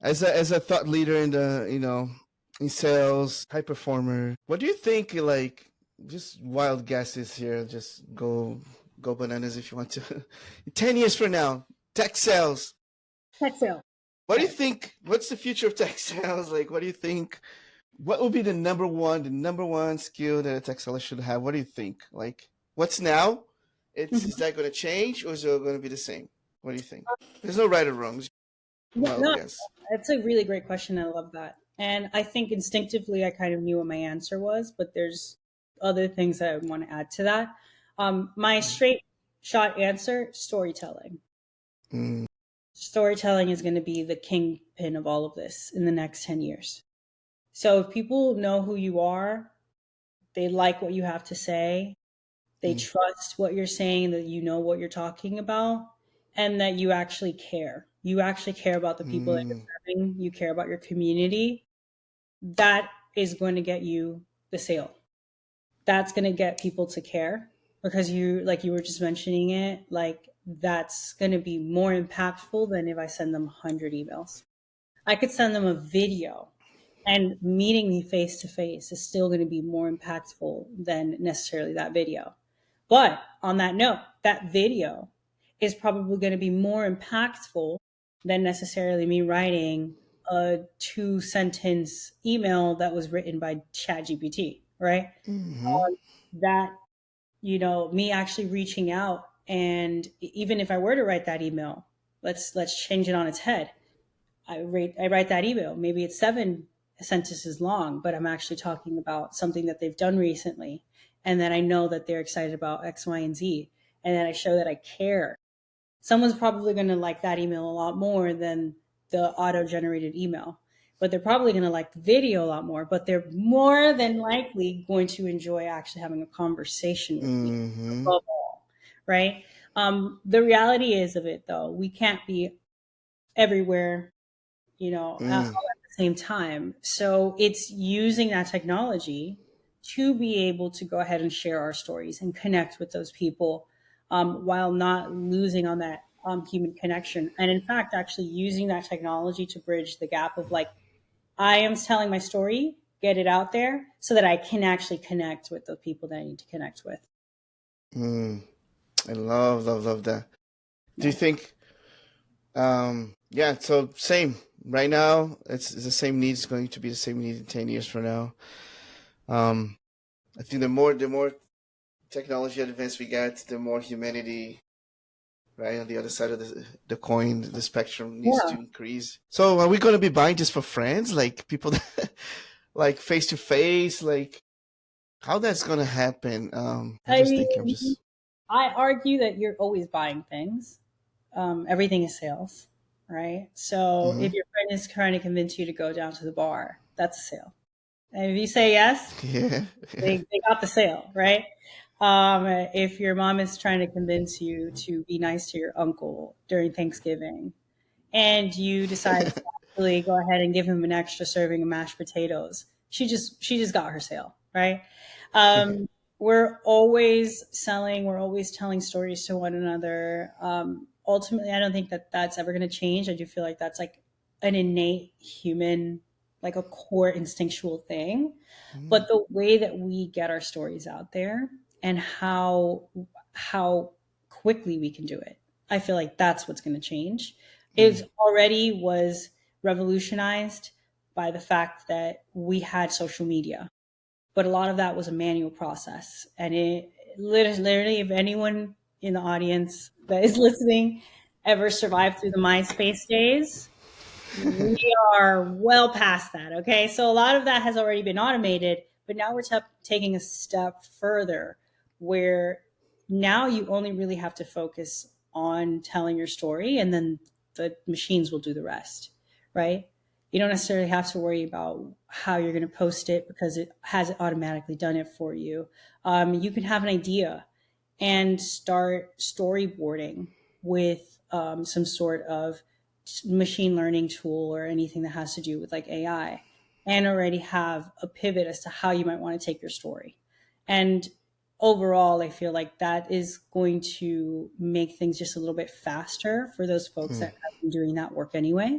As a thought leader in the, in sales, high performer, what do you think, like, just wild guesses here, just go bananas if you want to. 10 years from now, tech sales. Tech sales. What do you think? What's the future of tech sales? Like, what do you think? What would be the number one skill that a tech seller should have? What do you think? Like, what's now? Is that going to change, or is it going to be the same? What do you think? There's no right or wrong. Wild No, guess. it's a really great question. I love that. And I think instinctively I kind of knew what my answer was, but there's other things that I want to add to that. My straight shot answer, storytelling. Mm. Storytelling is going to be the kingpin of all of this in the next 10 years. So if people know who you are, they like what you have to say, they trust what you're saying, that you know what you're talking about, and that you actually care. You actually care about the people that you're serving, you care about your community. That is going to get you the sale. That's going to get people to care because you, like you were just mentioning it, like that's going to be more impactful than if I send them 100 emails. I could send them a video, and meeting me face to face is still going to be more impactful than necessarily that video. But on that note, that video is probably going to be more impactful than necessarily me writing a 2 sentence email that was written by ChatGPT, right? That, me actually reaching out, and even if I were to write that email, let's change it on its head. I write that email. Maybe it's 7 sentences long, but I'm actually talking about something that they've done recently, and then I know that they're excited about X, Y, and Z, and then I show that I care. Someone's probably going to like that email a lot more than the auto-generated email, but they're probably going to like the video a lot more. But they're more than likely going to enjoy actually having a conversation with me above all, right? The reality is of it, though, we can't be everywhere all at the same time. So it's using that technology to be able to go ahead and share our stories and connect with those people, while not losing on that human connection. And in fact, actually using that technology to bridge the gap of like, I am telling my story, get it out there so that I can actually connect with the people that I need to connect with. I love that. Do you think, yeah, so same. Right now, it's the same needs, going to be the same need in 10 years from now. I think the more technology advance we get, the more humanity, right, on the other side of the coin, the spectrum needs to increase. So are we going to be buying this for friends, like people that, like face to face, like how that's going to happen? I argue that you're always buying things. Everything is sales, right? So if your friend is trying to convince you to go down to the bar, that's a sale. And if you say yes, Yeah. they got the sale, right? If your mom is trying to convince you to be nice to your uncle during Thanksgiving, and you decide to actually go ahead and give him an extra serving of mashed potatoes, she just got her sale, right? We're always selling. We're always telling stories to one another. Ultimately, I don't think that that's ever going to change. I do feel like that's like an innate human, like a core instinctual thing. But the way that we get our stories out there and how quickly we can do it, I feel like that's what's going to change. It already was revolutionized by the fact that we had social media, but a lot of that was a manual process. And it literally, if anyone in the audience that is listening ever survived through the MySpace days, we are well past that. Okay. So a lot of that has already been automated, but now we're taking a step further where now you only really have to focus on telling your story, and then the machines will do the rest, right? You don't necessarily have to worry about how you're going to post it because it has automatically done it for you. You can have an idea and start storyboarding with some sort of machine learning tool or anything that has to do with like AI, and already have a pivot as to how you might want to take your story. And overall, I feel like that is going to make things just a little bit faster for those folks that have been doing that work anyway.